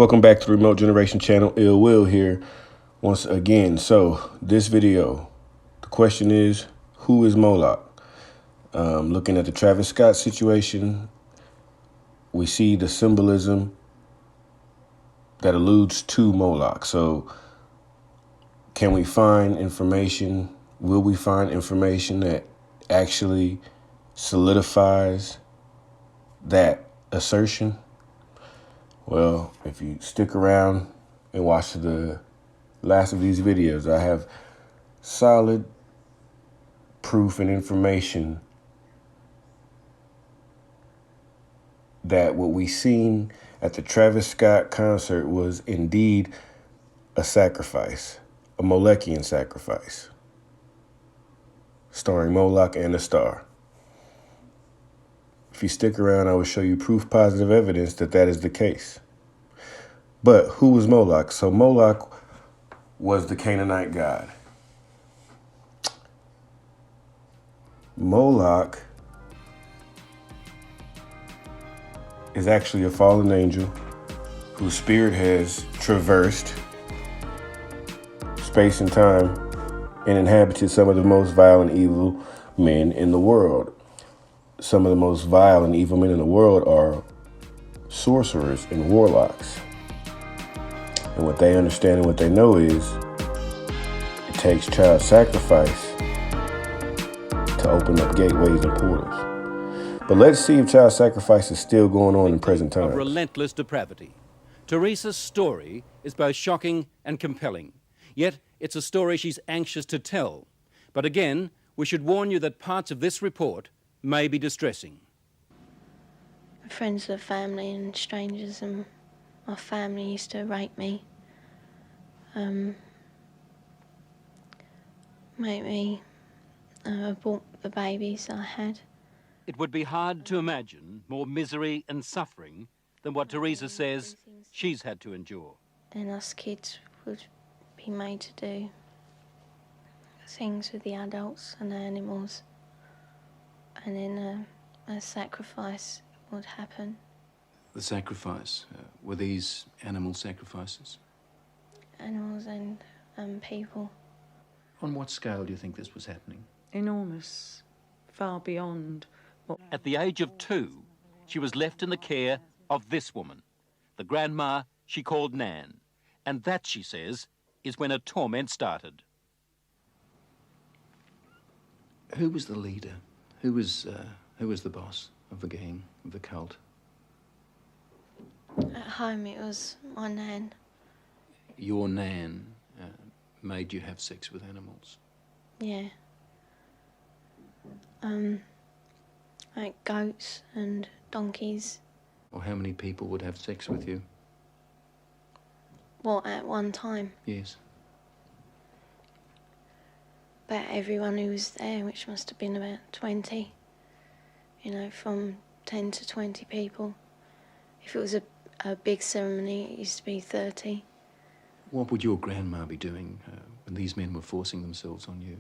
Welcome back to the Remote Generation channel. Ill Will here once again. So this video, the question is, who is Molech? Looking at the TravisScott situation, we see the symbolism that alludes to Molech. So can we find information? Will we find information that actually solidifies that assertion? Well, if you stick around and watch the last of these videos, I have solid proof and information that what we seen at the TravisScott concert was indeed a sacrifice, a Molechian sacrifice, starring Molech and Istar. If you stick around, I will show you proof positive evidence that that is the case. But who was Molech? So Molech was the Canaanite god. Molech is actually a fallen angel whose spirit has traversed space and time and inhabited some of the most vile and evil men in the world. Some of the most vile and evil men in the world are sorcerers and warlocks. And what they understand and what they know is it takes child sacrifice to open up gateways and portals. But let's see if child sacrifice is still going on in present times. Of relentless depravity. Teresa's story is both shocking and compelling. Yet it's a story she's anxious to tell. But again, we should warn you that parts of this report may be distressing. Friends of family and strangers and my family used to rape me. Make me abort the babies I had. It would be hard to imagine more misery and suffering than what Teresa says she's had to endure. And us kids would be made to do things with the adults and the animals. And then a sacrifice would happen. The sacrifice, were these animal sacrifices? Animals and people. On what scale do you think this was happening? Enormous, far beyond what... At the age of 2, she was left in the care of this woman, the grandma she called Nan. And that, she says, is when her torment started. Who was the leader? Who was the boss of the gang, of the cult? At home it was my Nan. Your Nan made you have sex with animals? Yeah. Like goats and donkeys. Or how many people would have sex with you? What, at one time? Yes. About everyone who was there, which must have been about 20. You know, from 10 to 20 people. If it was a big ceremony, it used to be 30. What would your grandma be doing when these men were forcing themselves on you?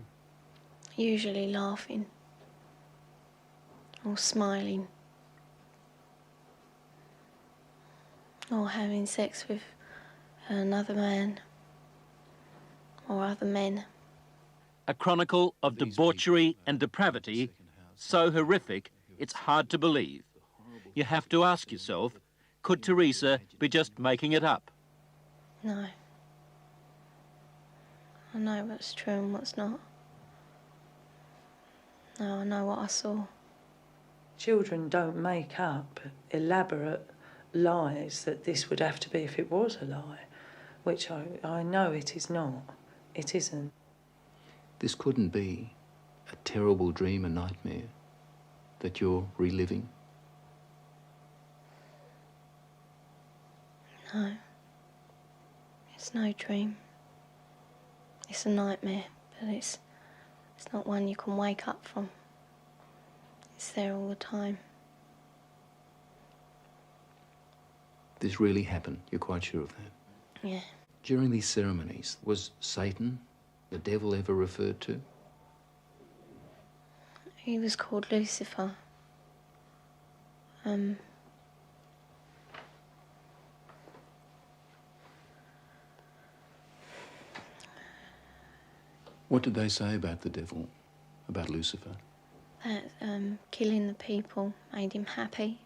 Usually laughing. Or smiling. Or having sex with another man. Or other men. A chronicle of debauchery and depravity so horrific it's hard to believe. You have to ask yourself, could Teresa be just making it up? No. I know what's true and what's not. No, I know what I saw. Children don't make up elaborate lies that this would have to be if it was a lie, which I know it is not. It isn't. This couldn't be a terrible dream, a nightmare that you're reliving? No. It's no dream. It's a nightmare, but it's not one you can wake up from. It's there all the time. This really happened, you're quite sure of that? Yeah. During these ceremonies, was Satan, the devil, ever referred to? He was called Lucifer. What did they say about the devil, about Lucifer? That killing the people made him happy.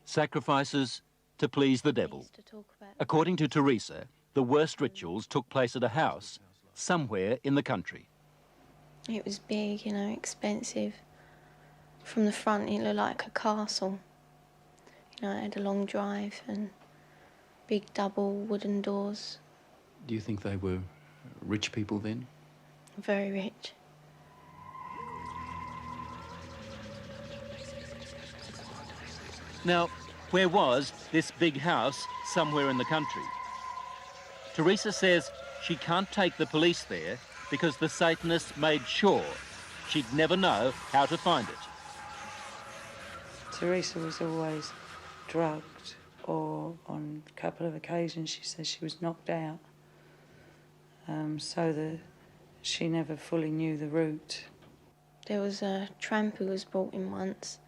Sacrifices to please the He devil. used to talk about According to Teresa, the worst rituals took place at a house somewhere in the country. it was big, you know, expensive. From the front, it looked like a castle. You know, it had a long drive and big double wooden doors. Do you think they were rich people then? Very rich. Now, where was this big house somewhere in the country? Teresa says she can't take the police there because the Satanists made sure she'd never know how to find it. Teresa was always drugged, or on a couple of occasions she says she was knocked out, so that she never fully knew the route. There was a tramp who was brought in once,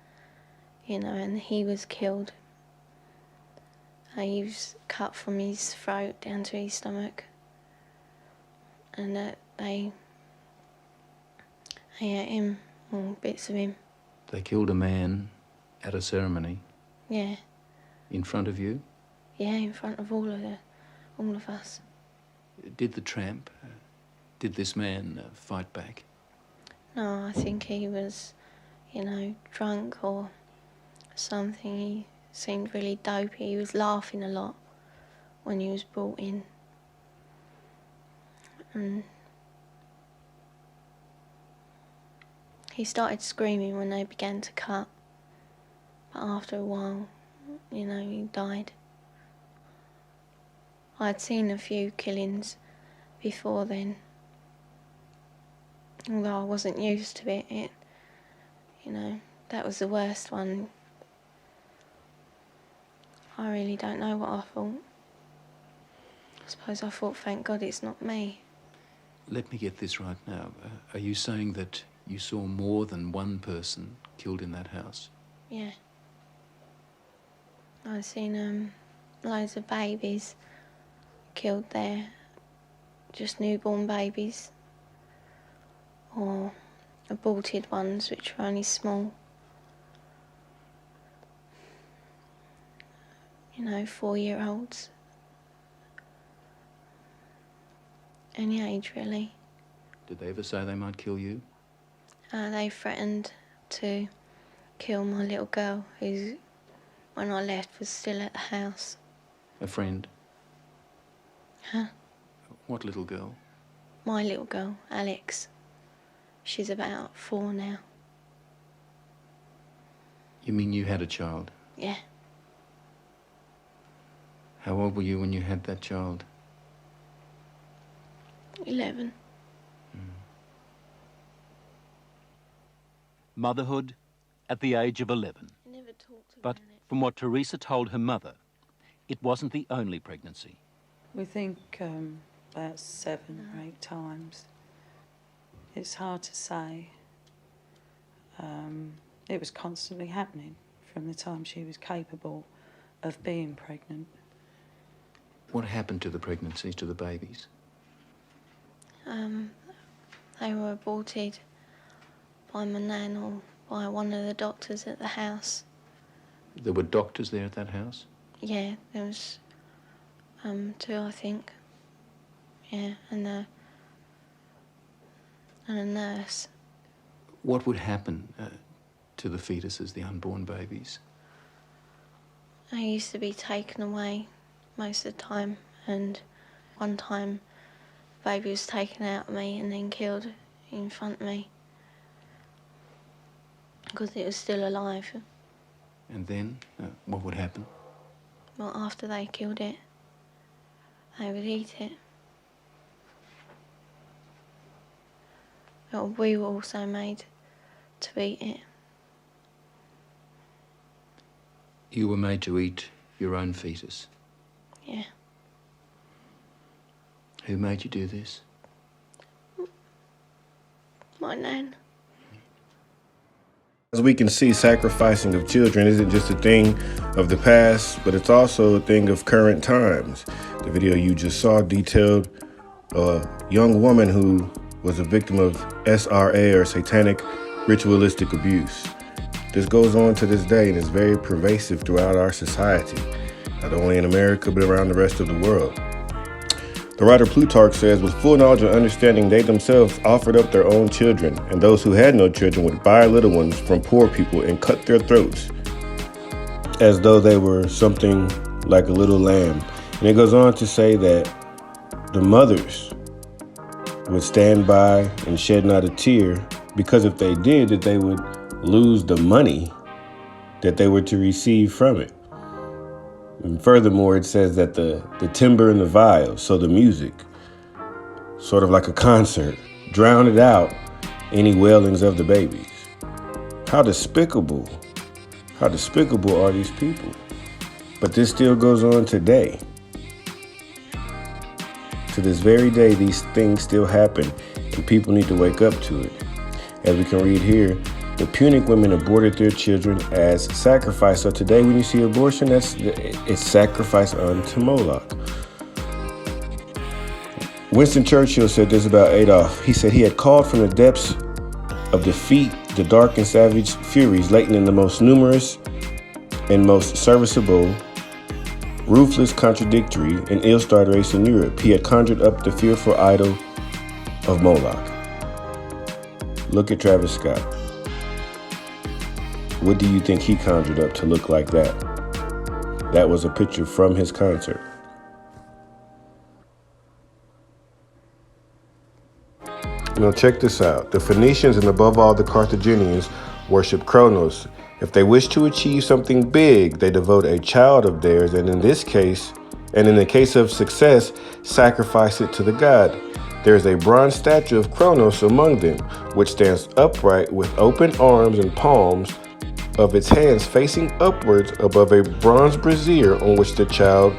you know, and he was killed. He was cut from his throat down to his stomach, and they ate him, or bits of him. They killed a man at a ceremony Yeah, in front of you? yeah, in front of all of us. Did the tramp, did this man fight back? No, I think he was, you know, drunk or something. He seemed really dopey. He was laughing a lot when he was brought in. And he started screaming when they began to cut. But after a while, you know, he died. I'd seen a few killings before then. Although I wasn't used to it, you know, that was the worst one. I really don't know what I thought. I suppose I thought, thank God it's not me. Let me get this right now. Are you saying that you saw more than one person killed in that house? Yeah. I've seen loads of babies killed there, just newborn babies, or aborted ones which were only small. You know, 4-year-olds. Any age, really. Did they ever say they might kill you? They threatened to kill my little girl, who, when I left, was still at the house. A friend? Huh? What little girl? My little girl, Alex. She's about 4 now. You mean you had a child? Yeah. How old were you when you had that child? 11. Motherhood at the age of 11. I never talked about But it. from what Teresa told her mother, it wasn't the only pregnancy. We think about 7 or 8 times. It's hard to say. It was constantly happening from the time she was capable of being pregnant. What happened to the pregnancies, to the babies? They were aborted by my nan or by one of the doctors at the house. There were doctors there at that house? Yeah, there was 2, I think. Yeah, and a nurse. What would happen to the fetuses, the unborn babies? I used to be taken away most of the time, and one time the baby was taken out of me and then killed in front of me because it was still alive. And then, what would happen? Well, after they killed it, they would eat it. Well, we were also made to eat it. You were made to eat your own fetus. Yeah. Who made you do this? My nan. As we can see, sacrificing of children isn't just a thing of the past, but it's also a thing of current times. The video you just saw detailed a young woman who was a victim of SRA, or satanic ritualistic abuse. This goes on to this day and is very pervasive throughout our society, not only in America, but around the rest of the world. The writer Plutarch says, with full knowledge and understanding, they themselves offered up their own children, and those who had no children would buy little ones from poor people and cut their throats as though they were something like a little lamb. And it goes on to say that the mothers would stand by and shed not a tear, because if they did, that they would lose the money that they were to receive from it. And furthermore, it says that the timbre and the viol, so the music, sort of like a concert, drowned out any wailings of the babies. How despicable are these people? But this still goes on today. To this very day, these things still happen, and people need to wake up to it. As we can read here, the Punic women aborted their children as sacrifice. So today when you see abortion, it's sacrifice unto Moloch. Winston Churchill said this about Adolf. He said he had called from the depths of defeat the dark and savage furies latent in the most numerous and most serviceable, ruthless, contradictory, and ill-starred race in Europe. He had conjured up the fearful idol of Moloch. Look at TravisScott. What do you think he conjured up to look like that? That was a picture from his concert. Now check this out. The Phoenicians, and above all the Carthaginians, worship Kronos. If they wish to achieve something big, they devote a child of theirs, and in the case of success, sacrifice it to the god. There is a bronze statue of Kronos among them, which stands upright with open arms and palms of its hands facing upwards above a bronze brazier on which the child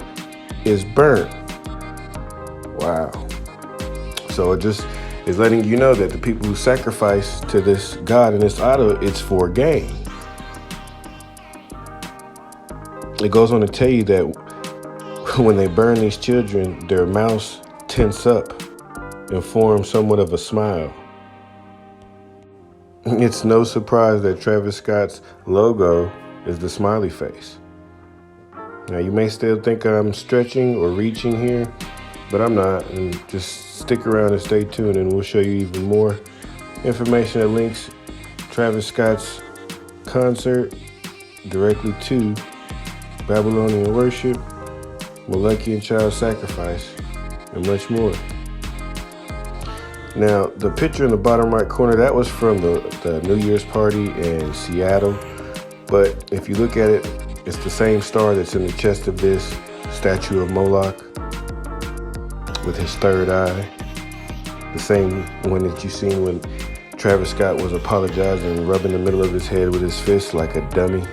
is burnt. Wow. So it just is letting you know that the people who sacrifice to this god and this idol, it's for gain. It goes on to tell you that when they burn these children, their mouths tense up and form somewhat of a smile. It's no surprise that TravisScott's logo is the smiley face. Now, you may still think I'm stretching or reaching here, but I'm not. And just stick around and stay tuned, and we'll show you even more information that links TravisScott's concert directly to Babylonian worship, Molechian child sacrifice, and much more. Now, the picture in the bottom right corner, that was from the New Year's party in Seattle. But if you look at it, it's the same star that's in the chest of this statue of Moloch with his third eye. The same one that you seen when TravisScott was apologizing and rubbing the middle of his head with his fist like a dummy.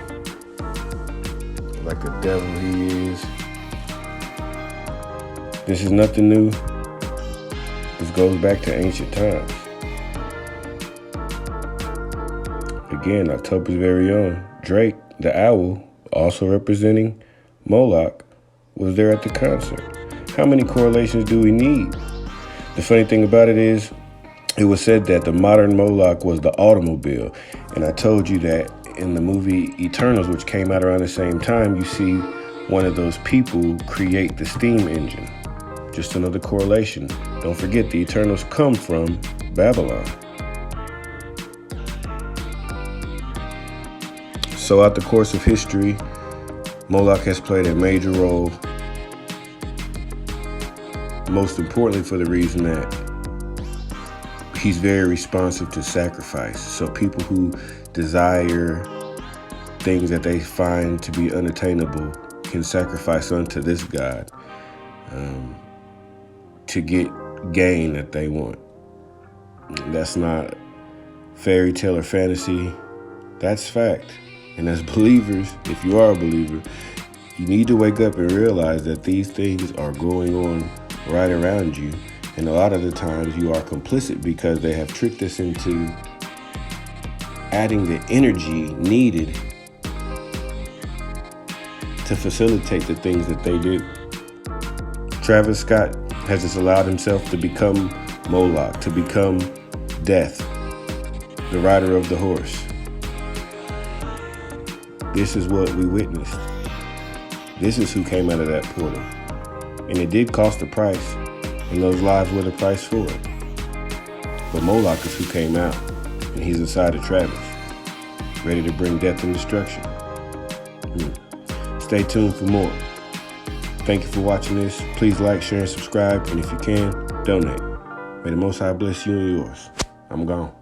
Like the devil he is. This is nothing new. This goes back to ancient times. Again, October's very own Drake, the owl, also representing Moloch, was there at the concert. How many correlations do we need? The funny thing about it is, it was said that the modern Moloch was the automobile. And I told you that in the movie Eternals, which came out around the same time, you see one of those people create the steam engine. Just another correlation. Don't forget, the Eternals come from Babylon. So out the course of history, Moloch has played a major role, most importantly for the reason that he's very responsive to sacrifice. So people who desire things that they find to be unattainable can sacrifice unto this god to get gain that they want. That's not fairy tale or fantasy. That's fact. And as believers, if you are a believer, you need to wake up and realize that these things are going on right around you. And a lot of the times you are complicit because they have tricked us into adding the energy needed to facilitate the things that they do. TravisScott has just allowed himself to become Molech, to become death, the rider of the horse. This is what we witnessed. This is who came out of that portal. And it did cost a price, and those lives were the price for it. But Molech is who came out, and he's inside of Travis, ready to bring death and destruction. Stay tuned for more. Thank you for watching this. Please like, share, and subscribe, and if you can, donate. May the Most High bless you and yours. I'm gone.